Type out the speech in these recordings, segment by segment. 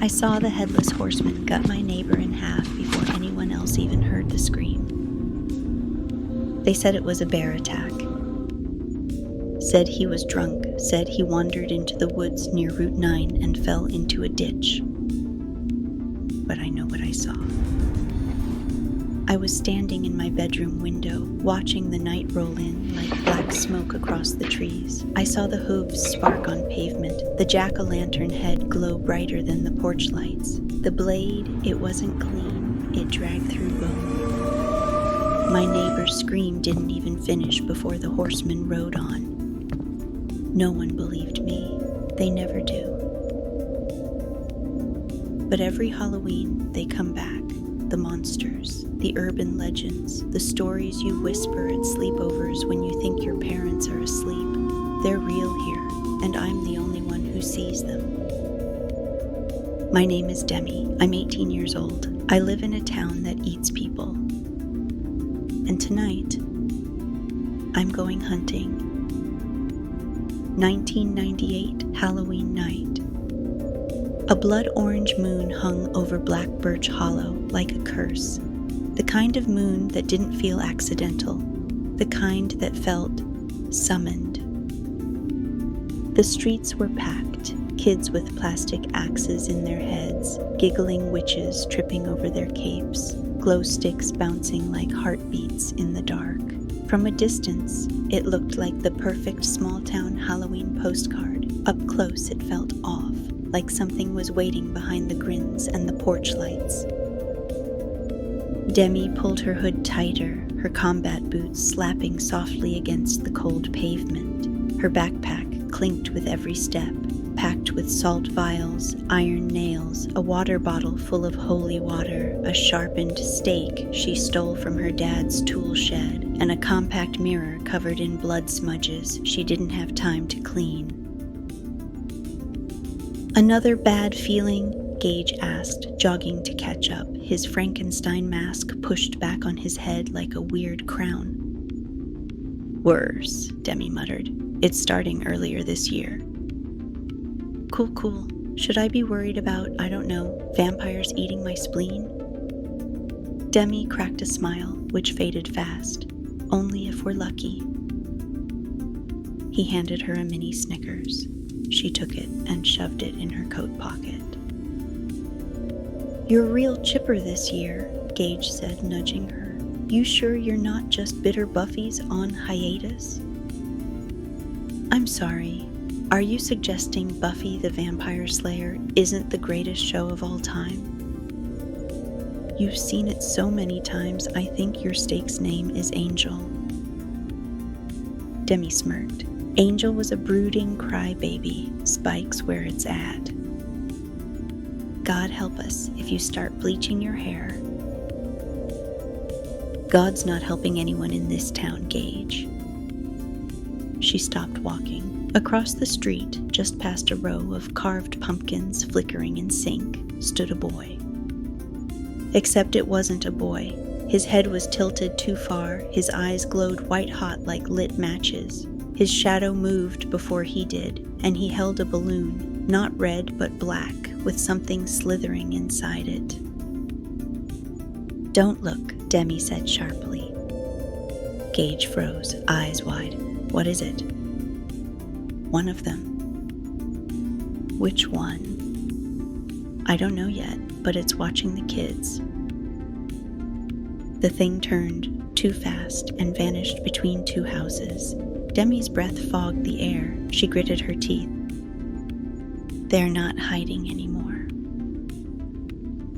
I saw the headless horseman gut my neighbor in half before anyone else even heard the scream. They said it was a bear attack. Said he was drunk, said he wandered into the woods near Route 9 and fell into a ditch. But I know what I saw. I was standing in my bedroom window, watching the night roll in like black smoke across the trees. I saw the hooves spark on pavement, the jack-o'-lantern head glow brighter than the porch lights. The blade, it wasn't clean, it dragged through bone. My neighbor's scream didn't even finish before the horseman rode on. No one believed me. They never do. But every Halloween, they come back. The monsters, the urban legends, the stories you whisper at sleepovers when you think your parents are asleep. They're real here, and I'm the only one who sees them. My name is Demi. I'm 18 years old. I live in a town that eats people. And tonight, I'm going hunting. 1998 Halloween night. A blood orange moon hung over Black Birch Hollow like a curse. The kind of moon that didn't feel accidental. The kind that felt summoned. The streets were packed, kids with plastic axes in their heads, giggling witches tripping over their capes, glow sticks bouncing like heartbeats in the dark. From a distance, it looked like the perfect small-town Halloween postcard. Up close, it felt off, like something was waiting behind the grins and the porch lights. Demi pulled her hood tighter, her combat boots slapping softly against the cold pavement. Her backpack clinked with every step, packed with salt vials, iron nails, a water bottle full of holy water, a sharpened stake she stole from her dad's tool shed, and a compact mirror covered in blood smudges she didn't have time to clean. Another bad feeling? Gage asked, jogging to catch up, his Frankenstein mask pushed back on his head like a weird crown. Worse, Demi muttered. It's starting earlier this year. Cool. Should I be worried about, I don't know, vampires eating my spleen? Demi cracked a smile, which faded fast. Only if we're lucky. He handed her a mini Snickers. She took it and shoved it in her coat pocket. You're real chipper this year, Gage said, nudging her. You sure you're not just bitter Buffy's on hiatus? I'm sorry. Are you suggesting Buffy the Vampire Slayer isn't the greatest show of all time? You've seen it so many times, I think your stake's name is Angel. Demi smirked. Angel was a brooding crybaby. Spike's where it's at. God help us if you start bleaching your hair. God's not helping anyone in this town, Gage. She stopped walking. Across the street, just past a row of carved pumpkins flickering in sync, stood a boy. Except it wasn't a boy. His head was tilted too far, his eyes glowed white-hot like lit matches. His shadow moved before he did, and he held a balloon, not red but black, with something slithering inside it. Don't look, Demi said sharply. Gage froze, eyes wide. What is it? One of them. Which one? I don't know yet, but it's watching the kids. The thing turned too fast and vanished between two houses. Demi's breath fogged the air. She gritted her teeth. They're not hiding anymore.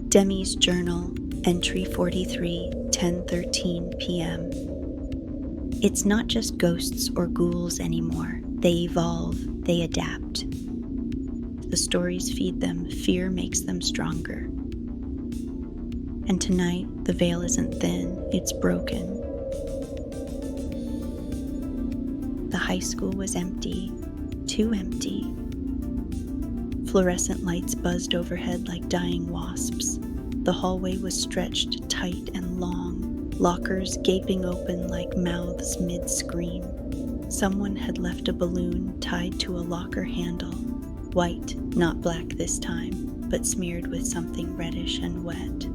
Demi's journal, entry 43, 10:13 p.m. It's not just ghosts or ghouls anymore. They evolve, they adapt. The stories feed them, fear makes them stronger. And tonight, the veil isn't thin, it's broken. The high school was empty, too empty. Fluorescent lights buzzed overhead like dying wasps. The hallway was stretched tight and long, lockers gaping open like mouths mid-scream. Someone had left a balloon tied to a locker handle. White, not black this time, but smeared with something reddish and wet.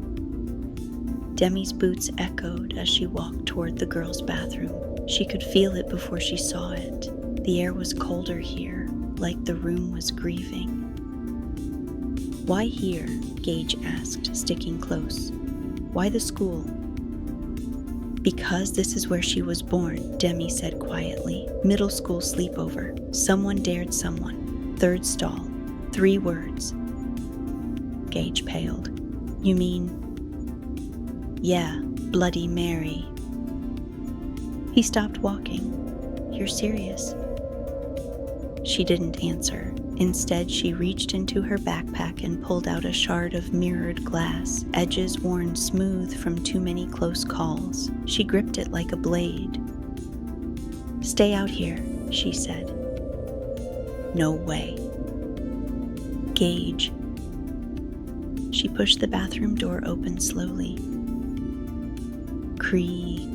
Demi's boots echoed as she walked toward the girls' bathroom. She could feel it before she saw it. The air was colder here, like the room was grieving. "Why here?" Gage asked, sticking close. "Why the school?" "Because this is where she was born," Demi said quietly. "Middle school sleepover. Someone dared someone. Third stall. 3 words." Gage paled. "You mean?" "Yeah, Bloody Mary." He stopped walking. "You're serious?" She didn't answer. Instead, she reached into her backpack and pulled out a shard of mirrored glass, edges worn smooth from too many close calls. She gripped it like a blade. "Stay out here," she said. "No way." "Gage." She pushed the bathroom door open slowly. Creak.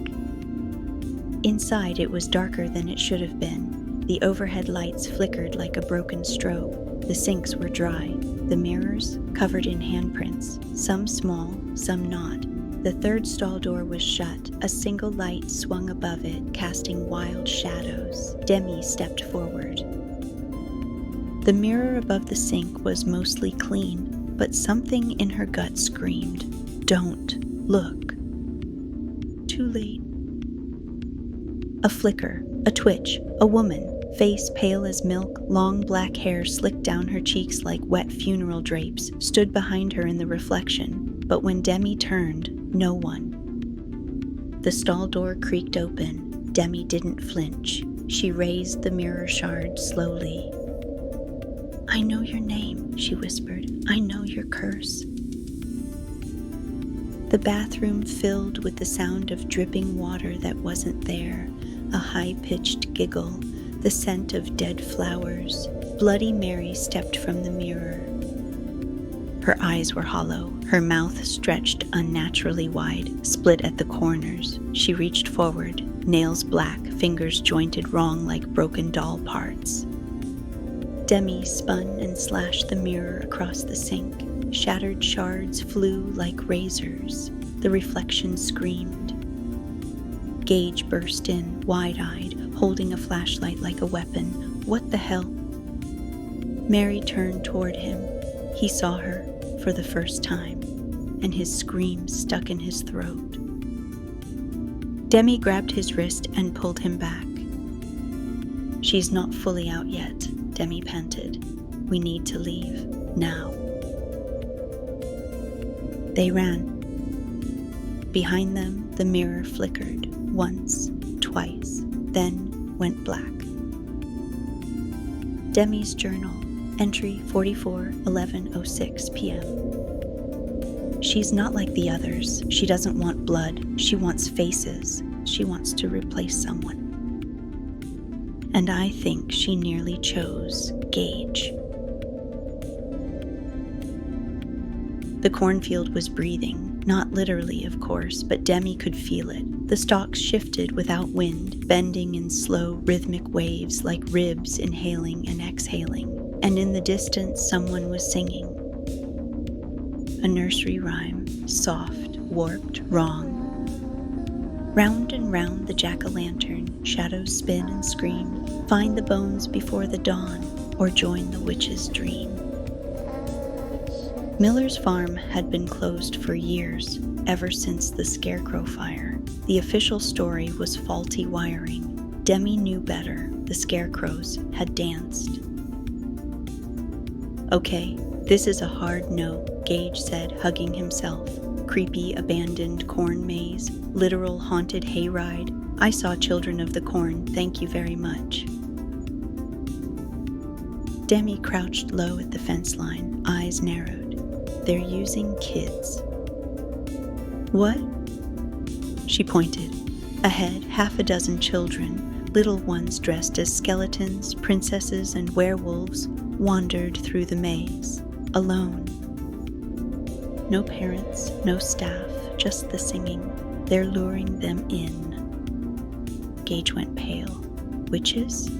Inside, it was darker than it should have been. The overhead lights flickered like a broken strobe. The sinks were dry, the mirrors covered in handprints, some small, some not. The third stall door was shut. A single light swung above it, casting wild shadows. Demi stepped forward. The mirror above the sink was mostly clean, but something in her gut screamed, "Don't look." Too late. A flicker, a twitch, a woman, face pale as milk, long black hair slicked down her cheeks like wet funeral drapes, stood behind her in the reflection. But when Demi turned, no one. The stall door creaked open. Demi didn't flinch. She raised the mirror shard slowly. "I know your name," she whispered. "I know your curse." The bathroom filled with the sound of dripping water that wasn't there, a high-pitched giggle, the scent of dead flowers. Bloody Mary stepped from the mirror. Her eyes were hollow, her mouth stretched unnaturally wide, split at the corners. She reached forward, nails black, fingers jointed wrong like broken doll parts. Demi spun and slashed the mirror across the sink. Shattered shards flew like razors. The reflection screamed. Gage burst in, wide-eyed, holding a flashlight like a weapon. "What the hell?" Mary turned toward him. He saw her for the first time, and his scream stuck in his throat. Demi grabbed his wrist and pulled him back. "She's not fully out yet," Demi panted. "We need to leave, now." They ran. Behind them, the mirror flickered, once, twice, then went black. Demi's journal, entry 44/11:06 p.m. "She's not like the others. She doesn't want blood. She wants faces. She wants to replace someone. And I think she nearly chose Gage." The cornfield was breathing, not literally, of course, but Demi could feel it. The stalks shifted without wind, bending in slow, rhythmic waves like ribs inhaling and exhaling. And in the distance, someone was singing. A nursery rhyme, soft, warped, wrong. Round and round the jack-o'-lantern, shadows spin and scream. Find the bones before the dawn, or join the witch's dream. Miller's farm had been closed for years, ever since the Scarecrow fire. The official story was faulty wiring. Demi knew better. The Scarecrows had danced. "Okay, this is a hard no," Gage said, hugging himself. "Creepy, abandoned corn maze, literal haunted hayride. I saw Children of the Corn, thank you very much." Demi crouched low at the fence line, eyes narrowed. "They're using kids." "What?" She pointed. Ahead, 6 children, little ones dressed as skeletons, princesses, and werewolves, wandered through the maze, alone. No parents, no staff, just the singing. They're luring them in. Gage went pale. "Witches?"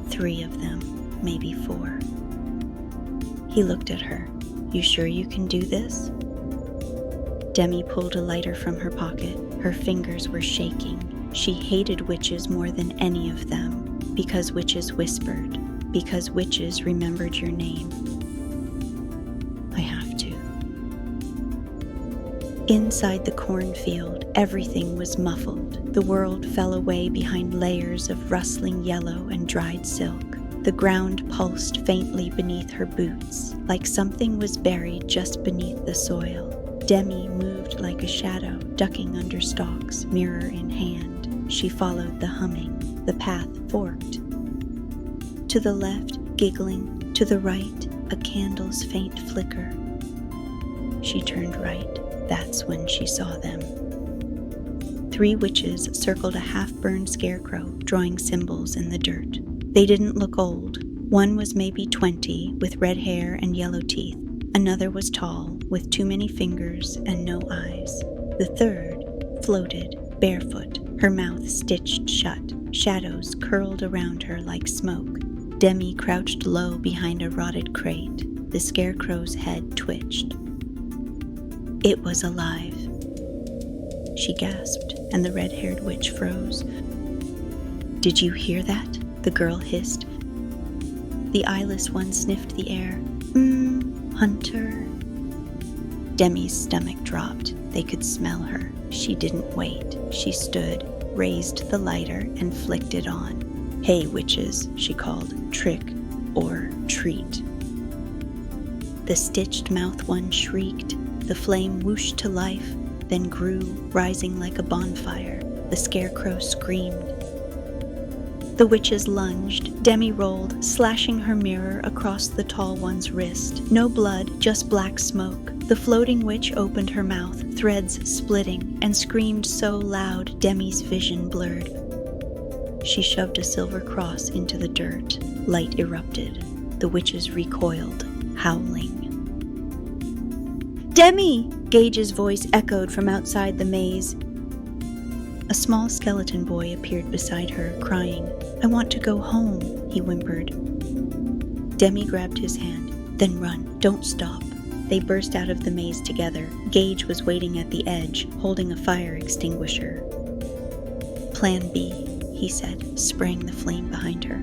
3 of them. maybe 4. He looked at her. You sure you can do this? Demi pulled a lighter from her pocket. Her fingers were shaking. She hated witches more than any of them, because witches whispered, because witches remembered your name. I have to. Inside the cornfield, everything was muffled. The world fell away behind layers of rustling yellow and dried silk. The ground pulsed faintly beneath her boots, like something was buried just beneath the soil. Demi moved like a shadow, ducking under stalks, mirror in hand. She followed the humming. The path forked. To the left, giggling. To the right, a candle's faint flicker. She turned right. That's when she saw them. 3 witches circled a half-burned scarecrow, drawing symbols in the dirt. They didn't look old. One was maybe 20, with red hair and yellow teeth. Another was tall, with too many fingers and no eyes. The third floated, barefoot, her mouth stitched shut. Shadows curled around her like smoke. Demi crouched low behind a rotted crate. The scarecrow's head twitched. It was alive. She gasped, and the red-haired witch froze. Did you hear that? The girl hissed. The eyeless one sniffed the air. Hunter. Demi's stomach dropped. They could smell her. She didn't wait. She stood, raised the lighter, and flicked it on. Hey, witches, she called. Trick or treat. The stitched mouth one shrieked. The flame whooshed to life, then grew, rising like a bonfire. The scarecrow screamed. The witches lunged. Demi rolled, slashing her mirror across the tall one's wrist. No blood, just black smoke. The floating witch opened her mouth, threads splitting, and screamed so loud Demi's vision blurred. She shoved a silver cross into the dirt. Light erupted. The witches recoiled, howling. Demi! Gage's voice echoed from outside the maze. A small skeleton boy appeared beside her, crying. I want to go home, he whimpered. Demi grabbed his hand. Then run, don't stop. They burst out of the maze together. Gage was waiting at the edge, holding a fire extinguisher. Plan B, he said, spraying the flame behind her.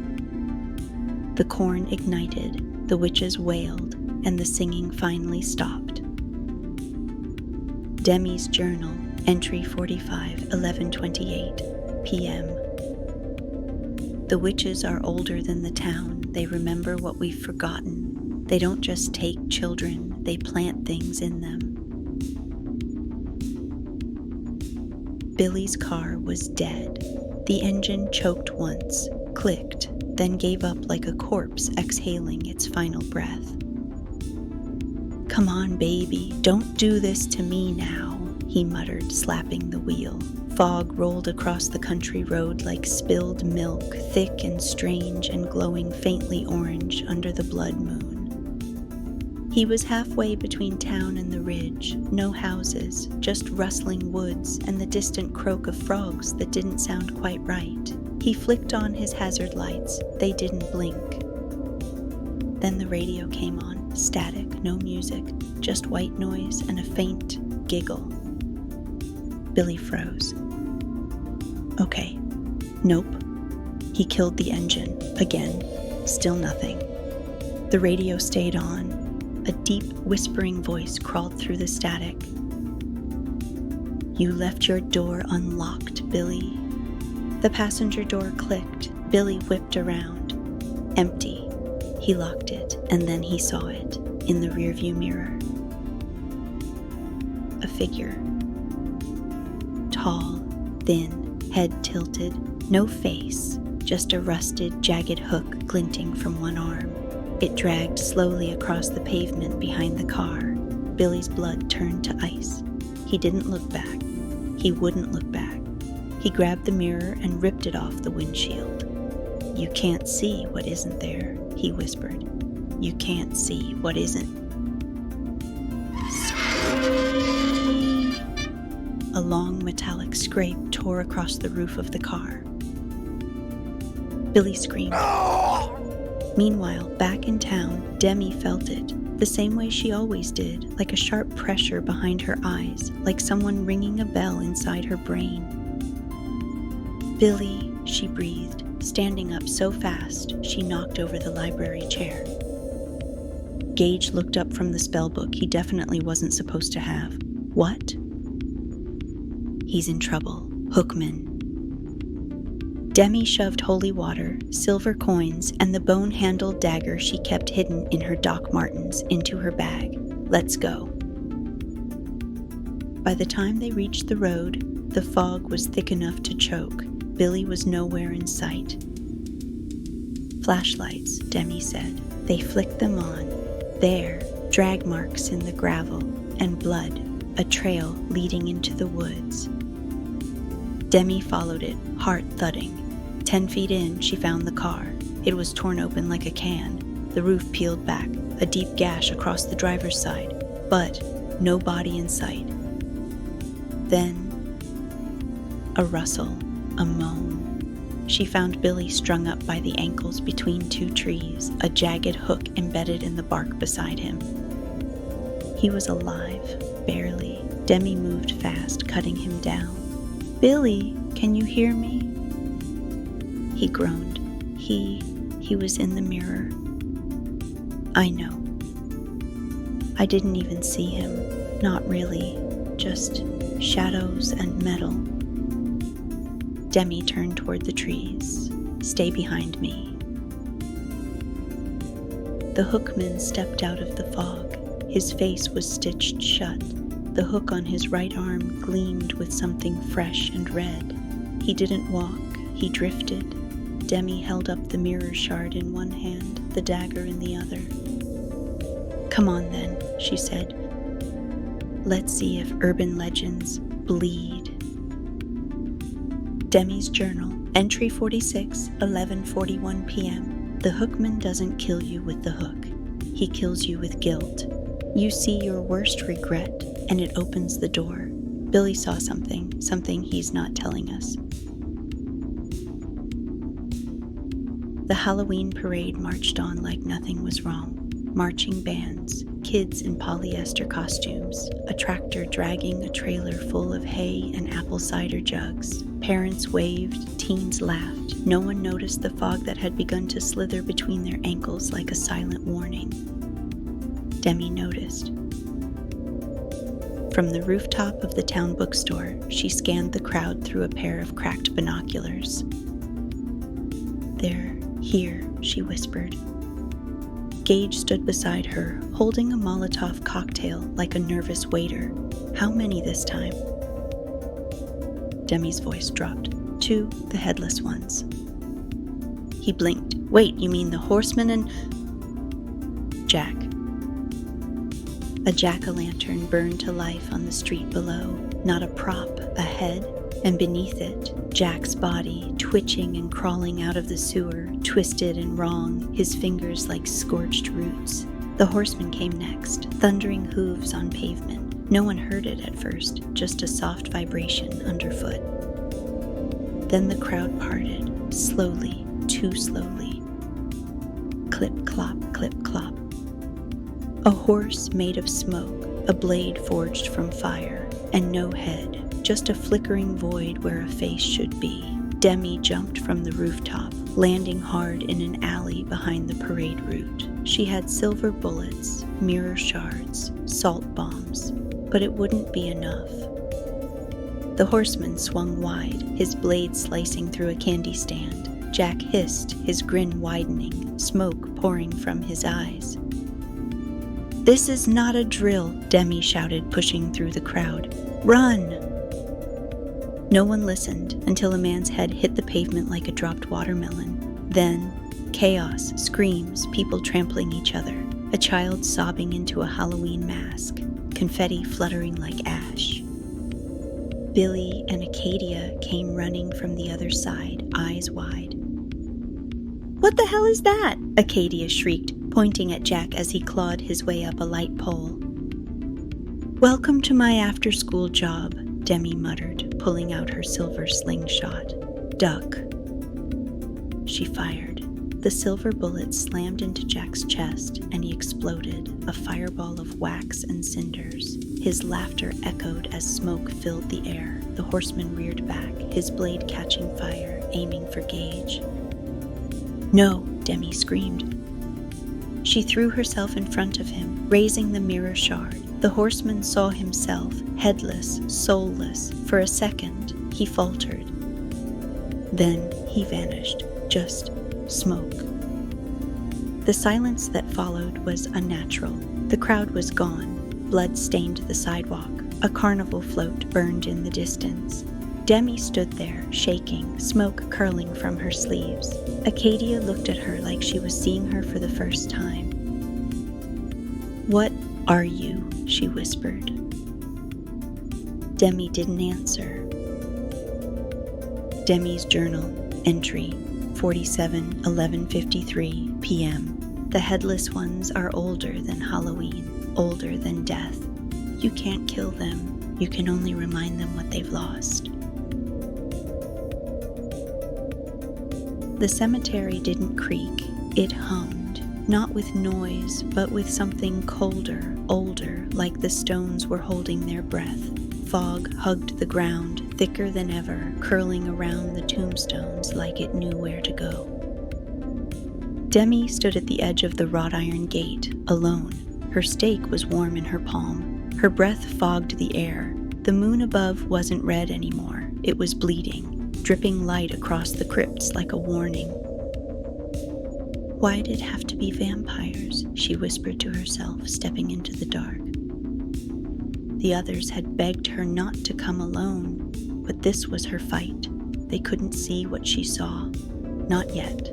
The corn ignited, the witches wailed, and the singing finally stopped. Demi's journal, entry 45, 11:28 p.m. The witches are older than the town. They remember what we've forgotten. They don't just take children, they plant things in them. Billy's car was dead. The engine choked once, clicked, then gave up like a corpse exhaling its final breath. Come on, baby, don't do this to me now, he muttered, slapping the wheel. Fog rolled across the country road like spilled milk, thick and strange and glowing faintly orange under the blood moon. He was halfway between town and the ridge, no houses, just rustling woods and the distant croak of frogs that didn't sound quite right. He flicked on his hazard lights. They didn't blink. Then the radio came on, static, no music, just white noise and a faint giggle. Billy froze. Okay. Nope. He killed the engine. Again. Still nothing. The radio stayed on. A deep, whispering voice crawled through the static. You left your door unlocked, Billy. The passenger door clicked. Billy whipped around. Empty. He locked it, and then he saw it in the rearview mirror. A figure. Tall, thin, head tilted, no face, just a rusted, jagged hook glinting from one arm. It dragged slowly across the pavement behind the car. Billy's blood turned to ice. He didn't look back. He wouldn't look back. He grabbed the mirror and ripped it off the windshield. You can't see what isn't there, he whispered. You can't see what isn't. A long metallic scrape tore across the roof of the car. Billy screamed. Meanwhile, back in town, Demi felt it, the same way she always did, like a sharp pressure behind her eyes, like someone ringing a bell inside her brain. "Billy," she breathed, standing up so fast she knocked over the library chair. Gage looked up from the spellbook he definitely wasn't supposed to have. "What?" "He's in trouble. Hookman." Demi shoved holy water, silver coins, and the bone-handled dagger she kept hidden in her Doc Martens into her bag. "Let's go." By the time they reached the road, the fog was thick enough to choke. Billy was nowhere in sight. "Flashlights," Demi said. They flicked them on. There, drag marks in the gravel, and blood, a trail leading into the woods. Demi followed it, heart thudding. 10 feet in, she found the car. It was torn open like a can. The roof peeled back, a deep gash across the driver's side, but no body in sight. Then, a rustle, a moan. She found Billy strung up by the ankles between two trees, a jagged hook embedded in the bark beside him. He was alive, barely. Demi moved fast, cutting him down. "Billy, can you hear me?" He groaned. He was in the mirror. "I know." I didn't even see him. Not really. Just shadows and metal. Demi turned toward the trees. "Stay behind me." The hookman stepped out of the fog. His face was stitched shut. The hook on his right arm gleamed with something fresh and red. He didn't walk, he drifted. Demi held up the mirror shard in one hand, the dagger in the other. "Come on then," she said. "Let's see if urban legends bleed." Demi's journal, entry 46, 11:41 p.m. The hookman doesn't kill you with the hook. He kills you with guilt. You see your worst regret, and it opens the door. Billy saw something he's not telling us. The Halloween parade marched on like nothing was wrong. Marching bands, kids in polyester costumes, a tractor dragging a trailer full of hay and apple cider jugs. Parents waved, teens laughed. No one noticed the fog that had begun to slither between their ankles like a silent warning. Demi noticed. From the rooftop of the town bookstore, she scanned the crowd through a pair of cracked binoculars. "They're here," she whispered. Gage stood beside her, holding a Molotov cocktail like a nervous waiter. "How many this time?" Demi's voice dropped. "2, the headless ones." He blinked. "Wait, you mean the horseman and—" Jack. A jack-o'-lantern burned to life on the street below. Not a prop, a head, and beneath it, Jack's body, twitching and crawling out of the sewer, twisted and wrong, his fingers like scorched roots. The horseman came next, thundering hooves on pavement. No one heard it at first, just a soft vibration underfoot. Then the crowd parted, slowly, too slowly. Clip-clop, clip-clop. A horse made of smoke, a blade forged from fire, and no head, just a flickering void where a face should be. Demi jumped from the rooftop, landing hard in an alley behind the parade route. She had silver bullets, mirror shards, salt bombs, but it wouldn't be enough. The horseman swung wide, his blade slicing through a candy stand. Jack hissed, his grin widening, smoke pouring from his eyes. "This is not a drill," Demi shouted, pushing through the crowd. "Run!" No one listened until a man's head hit the pavement like a dropped watermelon. Then, chaos, screams, people trampling each other, a child sobbing into a Halloween mask, confetti fluttering like ash. Billy and Acadia came running from the other side, eyes wide. "What the hell is that?" Acadia shrieked, pointing at Jack as he clawed his way up a light pole. "Welcome to my after-school job," Demi muttered, pulling out her silver slingshot. "Duck." She fired. The silver bullet slammed into Jack's chest, and he exploded, a fireball of wax and cinders. His laughter echoed as smoke filled the air. The horseman reared back, his blade catching fire, aiming for Gage. "No!" Demi screamed. She threw herself in front of him, raising the mirror shard. The horseman saw himself, headless, soulless. For a second, he faltered. Then he vanished, just smoke. The silence that followed was unnatural. The crowd was gone. Blood stained the sidewalk. A carnival float burned in the distance. Demi stood there, shaking, smoke curling from her sleeves. Acadia looked at her like she was seeing her for the first time. "What are you?" she whispered. Demi didn't answer. Demi's journal entry 47:11:53 p.m. The headless ones are older than Halloween, older than death. You can't kill them. You can only remind them what they've lost. The cemetery didn't creak. It hummed, not with noise, but with something colder, older, like the stones were holding their breath. Fog hugged the ground, thicker than ever, curling around the tombstones like it knew where to go. Demi stood at the edge of the wrought iron gate, alone. Her stake was warm in her palm. Her breath fogged the air. The moon above wasn't red anymore. It was bleeding, dripping light across the crypts like a warning. "Why'd it have to be vampires?" she whispered to herself, stepping into the dark. The others had begged her not to come alone, but this was her fight. They couldn't see what she saw. Not yet.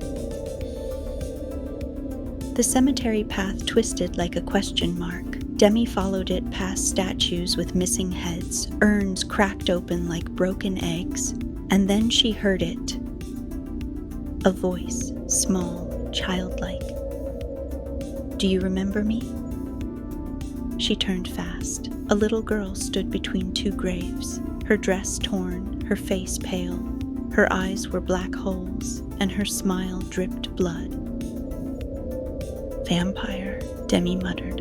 The cemetery path twisted like a question mark. Demi followed it past statues with missing heads, urns cracked open like broken eggs, and then she heard it. A voice, small, childlike. "Do you remember me?" She turned fast. A little girl stood between two graves, her dress torn, her face pale. Her eyes were black holes, and her smile dripped blood. "Vampire," Demi muttered.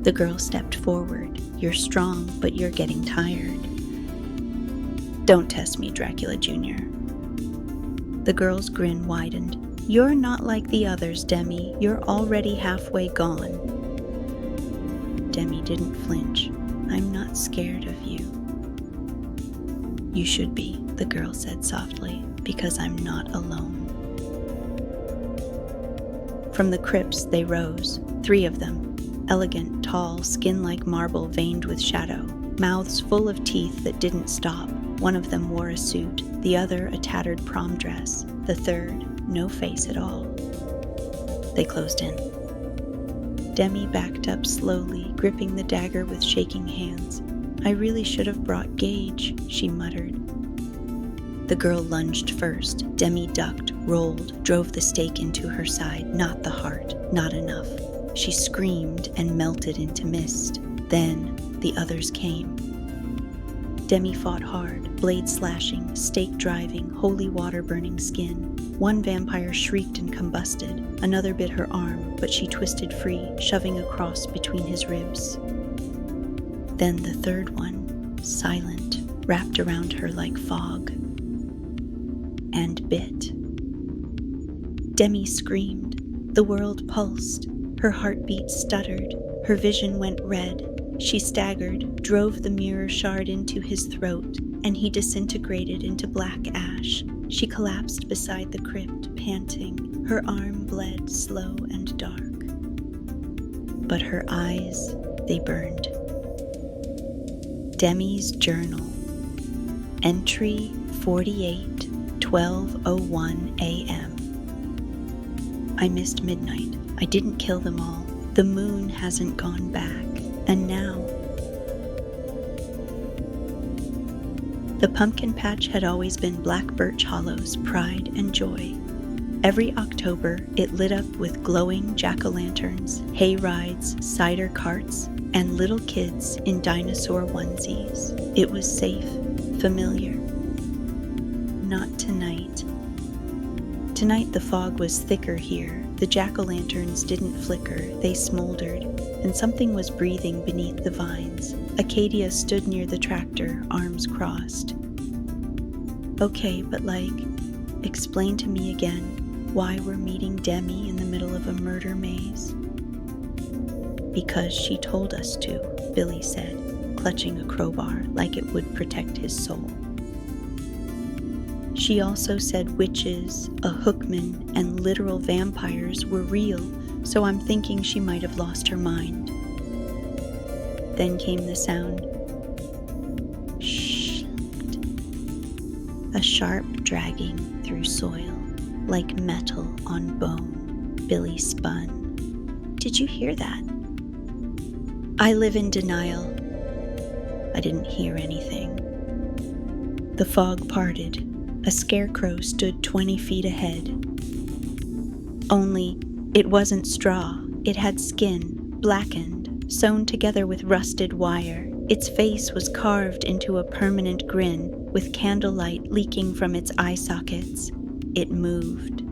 The girl stepped forward. "You're strong, but you're getting tired." "Don't test me, Dracula Jr." The girl's grin widened. "You're not like the others, Demi. You're already halfway gone." Demi didn't flinch. "I'm not scared of you." "You should be," the girl said softly, "because I'm not alone." From the crypts they rose, 3 of them, elegant, tall, skin like marble veined with shadow, mouths full of teeth that didn't stop. One of them wore a suit, the other a tattered prom dress, the third no face at all. They closed in. Demi backed up slowly, gripping the dagger with shaking hands. "I really should have brought Gage," she muttered. The girl lunged first. Demi ducked, rolled, drove the stake into her side, not the heart, not enough. She screamed and melted into mist. Then the others came. Demi fought hard, blade slashing, stake driving, holy water burning skin. One vampire shrieked and combusted. Another bit her arm, but she twisted free, shoving a cross between his ribs. Then the third one, silent, wrapped around her like fog, and bit. Demi screamed. The world pulsed. Her heartbeat stuttered. Her vision went red. She staggered, drove the mirror shard into his throat, and he disintegrated into black ash. She collapsed beside the crypt, panting. Her arm bled slow and dark. But her eyes, they burned. Demi's journal. Entry 48:12:01 a.m. I missed midnight. I didn't kill them all. The moon hasn't gone back. And now, the pumpkin patch had always been Black Birch Hollow's pride and joy. Every October, it lit up with glowing jack-o'-lanterns, hay rides, cider carts, and little kids in dinosaur onesies. It was safe, familiar. Not tonight. Tonight the fog was thicker here. The jack-o'-lanterns didn't flicker, they smoldered, and something was breathing beneath the vines. Acadia stood near the tractor, arms crossed. Okay, but explain to me again why we're meeting Demi in the middle of a murder maze. Because she told us to, Billy said, clutching a crowbar like it would protect his soul. She also said witches, a hookman, and literal vampires were real, so I'm thinking she might have lost her mind. Then came the sound. Shh. A sharp dragging through soil, like metal on bone. Billy spun. Did you hear that? I live in denial. I didn't hear anything. The fog parted. A scarecrow stood 20 feet ahead. Only, it wasn't straw. It had skin, blackened, sewn together with rusted wire. Its face was carved into a permanent grin, with candlelight leaking from its eye sockets. It moved.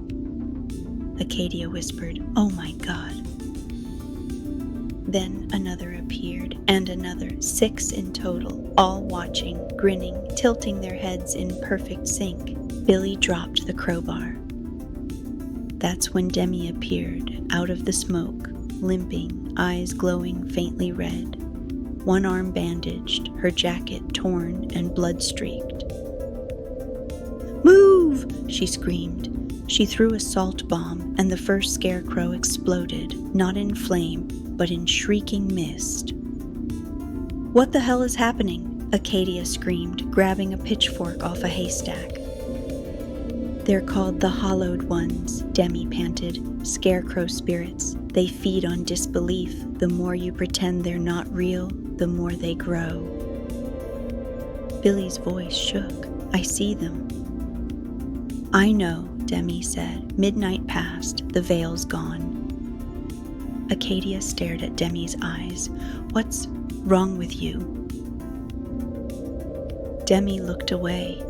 Acadia whispered, "Oh my God." Then another appeared, and another, 6 in total, all watching, grinning, tilting their heads in perfect sync. Billy dropped the crowbar. That's when Demi appeared, out of the smoke, limping, eyes glowing faintly red. One arm bandaged, her jacket torn and blood-streaked. "Move!" she screamed. She threw a salt bomb, and the first scarecrow exploded, not in flame, but in shrieking mist. "What the hell is happening?" Acadia screamed, grabbing a pitchfork off a haystack. "They're called the Hollowed Ones," Demi panted. "Scarecrow spirits. They feed on disbelief. The more you pretend they're not real, the more they grow." Billy's voice shook. "I see them." "I know," Demi said. "Midnight passed. The veil's gone." Acadia stared at Demi's eyes. "What's wrong with you?" Demi looked away.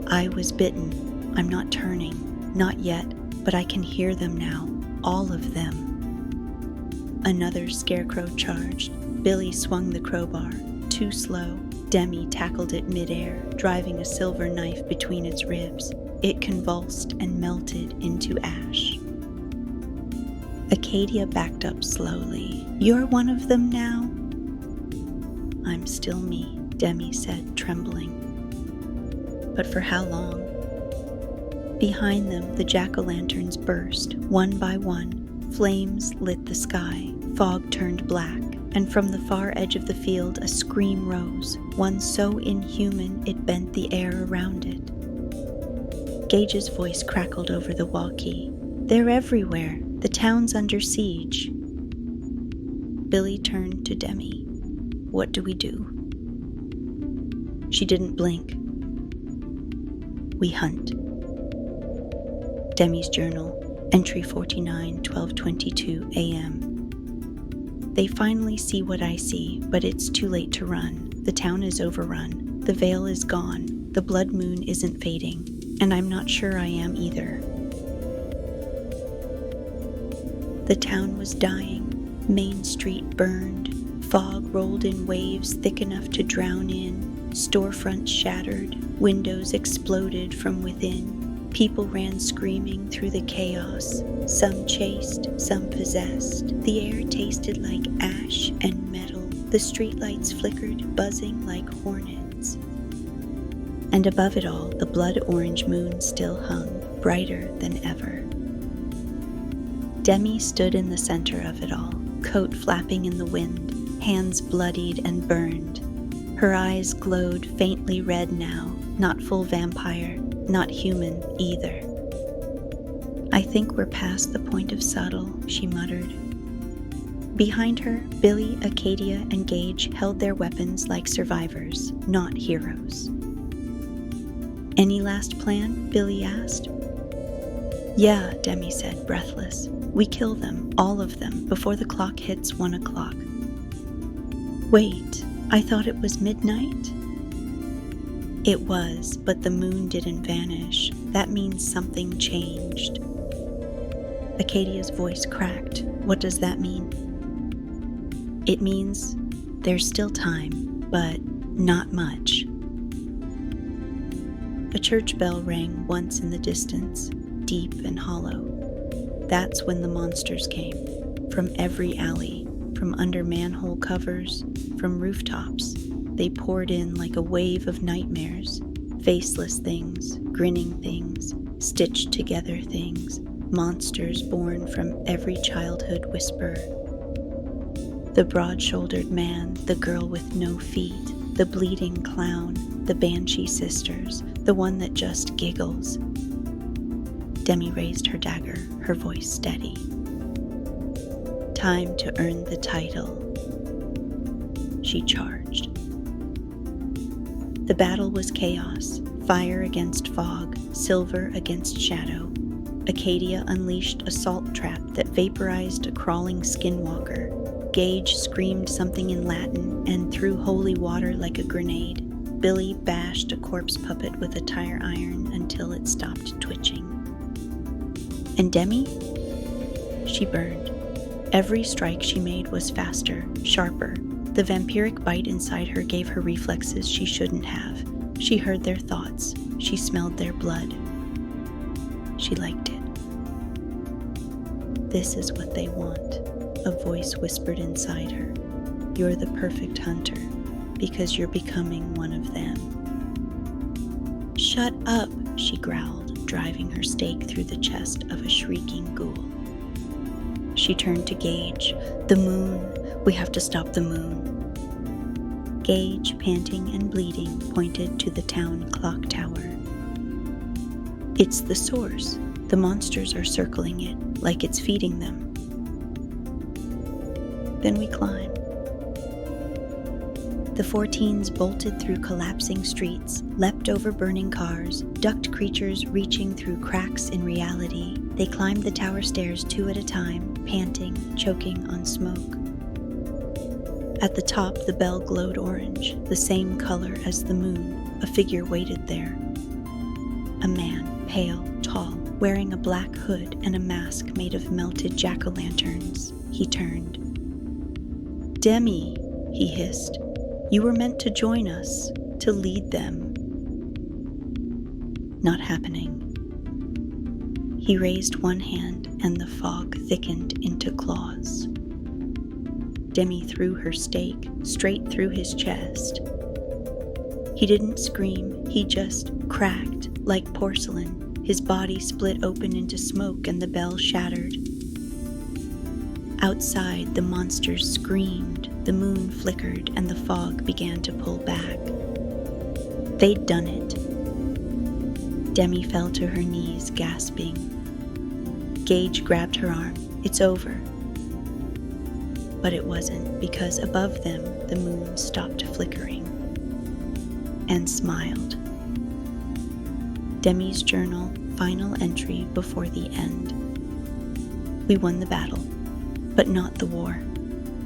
"I was bitten. I'm not turning. Not yet, but I can hear them now. All of them." Another scarecrow charged. Billy swung the crowbar. Too slow. Demi tackled it midair, driving a silver knife between its ribs. It convulsed and melted into ash. Acadia backed up slowly. "You're one of them now?" "I'm still me," Demi said, trembling. "But for how long?" Behind them, the jack-o'-lanterns burst, one by one. Flames lit the sky, fog turned black, and from the far edge of the field a scream rose, one so inhuman it bent the air around it. Gage's voice crackled over the walkie. "They're everywhere. The town's under siege." Billy turned to Demi. "What do we do?" She didn't blink. "We hunt." Demi's journal, entry 49, 12:22 a.m. "They finally see what I see, but it's too late to run. The town is overrun. The veil is gone. The blood moon isn't fading. And I'm not sure I am either." The town was dying. Main Street burned. Fog rolled in waves thick enough to drown in. Storefronts shattered. Windows exploded from within. People ran screaming through the chaos. Some chased, some possessed. The air tasted like ash and metal. The streetlights flickered, buzzing like hornets. And above it all, the blood-orange moon still hung, brighter than ever. Demi stood in the center of it all, coat flapping in the wind, hands bloodied and burned. Her eyes glowed faintly red now, not full vampire, not human either. "I think we're past the point of subtle," she muttered. Behind her, Billy, Acadia, and Gage held their weapons like survivors, not heroes. "Any last plan?" Billy asked. "Yeah," Demi said, breathless. "We kill them, all of them, before the clock hits 1 o'clock. "Wait, I thought it was midnight?" "It was, but the moon didn't vanish. That means something changed. Acadia's voice cracked. What does that mean? It means there's still time, but not much. A church bell rang once in the distance, deep and hollow. That's when the monsters came, from every alley, from under manhole covers, from rooftops. They poured in like a wave of nightmares, faceless things, grinning things, stitched together things, monsters born from every childhood whisper. The broad-shouldered man, the girl with no feet, the bleeding clown, the banshee sisters, the one that just giggles. Demi raised her dagger, her voice steady. Time to earn the title. She charged. The battle was chaos, fire against fog, silver against shadow. Acadia unleashed a salt trap that vaporized a crawling skinwalker. Gage screamed something in Latin and threw holy water like a grenade. Billy bashed a corpse puppet with a tire iron until it stopped twitching. And Demi? She burned. Every strike she made was faster, sharper. The vampiric bite inside her gave her reflexes she shouldn't have. She heard their thoughts. She smelled their blood. She liked it. This is what they want, a voice whispered inside her. You're the perfect hunter, because you're becoming one of them. Shut up, she growled, driving her stake through the chest of a shrieking ghoul. She turned to Gage. The moon. We have to stop the moon. Gage, panting and bleeding, pointed to the town clock tower. It's the source. The monsters are circling it, like it's feeding them. Then we climb. The 4 teens bolted through collapsing streets, leapt over burning cars, ducked creatures reaching through cracks in reality. They climbed the tower stairs 2 at a time, panting, choking on smoke. At the top, the bell glowed orange, the same color as the moon. A figure waited there. A man, pale, tall, wearing a black hood and a mask made of melted jack-o'-lanterns. He turned. Demi, he hissed. You were meant to join us, to lead them. Not happening. He raised one hand and the fog thickened into claws. Demi threw her stake straight through his chest. He didn't scream, he just cracked like porcelain. His body split open into smoke and the bell shattered. Outside, the monsters screamed, the moon flickered, and the fog began to pull back. They'd done it. Demi fell to her knees, gasping. Gage grabbed her arm. It's over. But it wasn't, because above them, the moon stopped flickering and smiled. Demi's journal, final entry before the end. We won the battle, but not the war.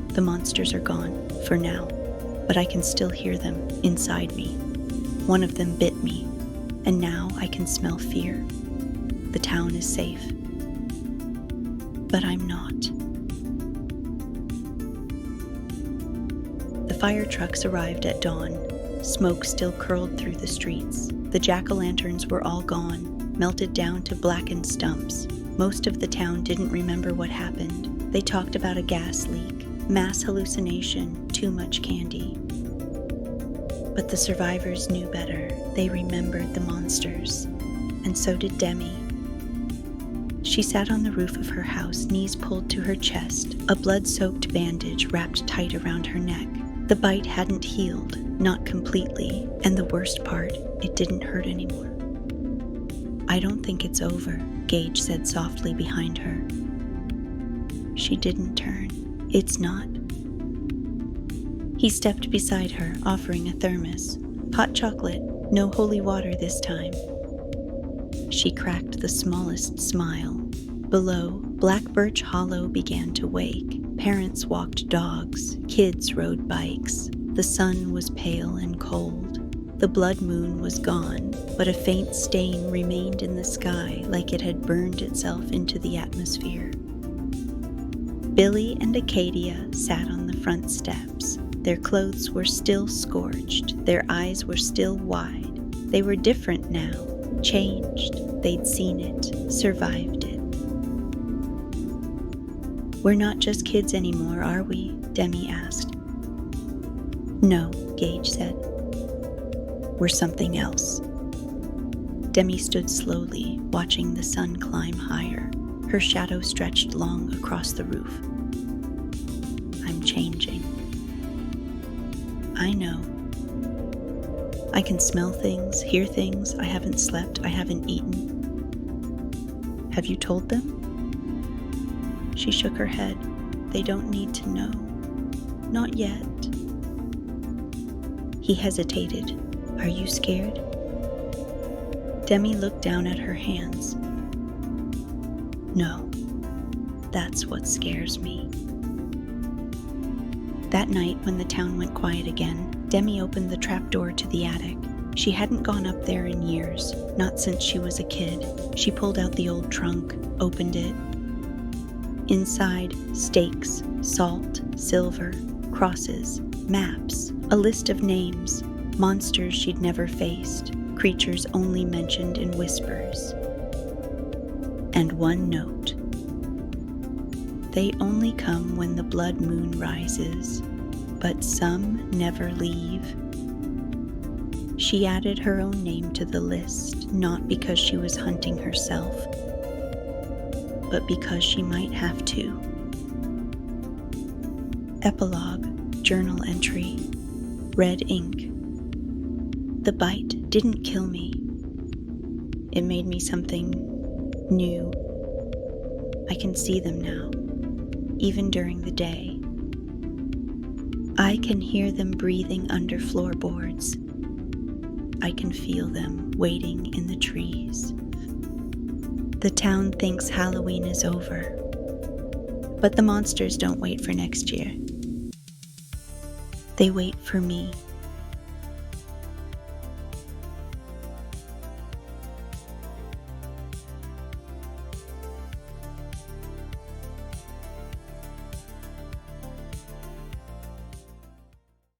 The monsters are gone, for now, but I can still hear them inside me. One of them bit me, and now I can smell fear. The town is safe. But I'm not. The fire trucks arrived at dawn. Smoke still curled through the streets. The jack-o'-lanterns were all gone, melted down to blackened stumps. Most of the town didn't remember what happened. They talked about a gas leak, mass hallucination, too much candy. But the survivors knew better. They remembered the monsters. And so did Demi. She sat on the roof of her house, knees pulled to her chest, a blood-soaked bandage wrapped tight around her neck. The bite hadn't healed, not completely, and the worst part, it didn't hurt anymore. I don't think it's over, Gage said softly behind her. She didn't turn. It's not. He stepped beside her, offering a thermos. Hot chocolate, no holy water this time. She cracked the smallest smile. Below, Black Birch Hollow began to wake. Parents walked dogs, kids rode bikes. The sun was pale and cold. The blood moon was gone, but a faint stain remained in the sky like it had burned itself into the atmosphere. Billy and Acadia sat on the front steps. Their clothes were still scorched, their eyes were still wide. They were different now, changed. They'd seen it, survived it. "We're not just kids anymore, are we?" Demi asked. "No," Gage said. "We're something else." Demi stood slowly, watching the sun climb higher. Her shadow stretched long across the roof. "I'm changing." "I know. I can smell things, hear things. I haven't slept, I haven't eaten." "Have you told them?" She shook her head. "They don't need to know. Not yet." He hesitated. "Are you scared?" Demi looked down at her hands. "No, that's what scares me." That night, when the town went quiet again, Demi opened the trapdoor to the attic. She hadn't gone up there in years, not since she was a kid. She pulled out the old trunk, opened it. Inside, stakes, salt, silver, crosses, maps, a list of names, monsters she'd never faced, creatures only mentioned in whispers. And one note: "They only come when the blood moon rises, but some never leave." She added her own name to the list, not because she was hunting herself, but because she might have to. Epilogue, journal entry, red ink. "The bite didn't kill me. It made me something new. I can see them now, even during the day. I can hear them breathing under floorboards. I can feel them waiting in the trees. The town thinks Halloween is over, but the monsters don't wait for next year. They wait for me."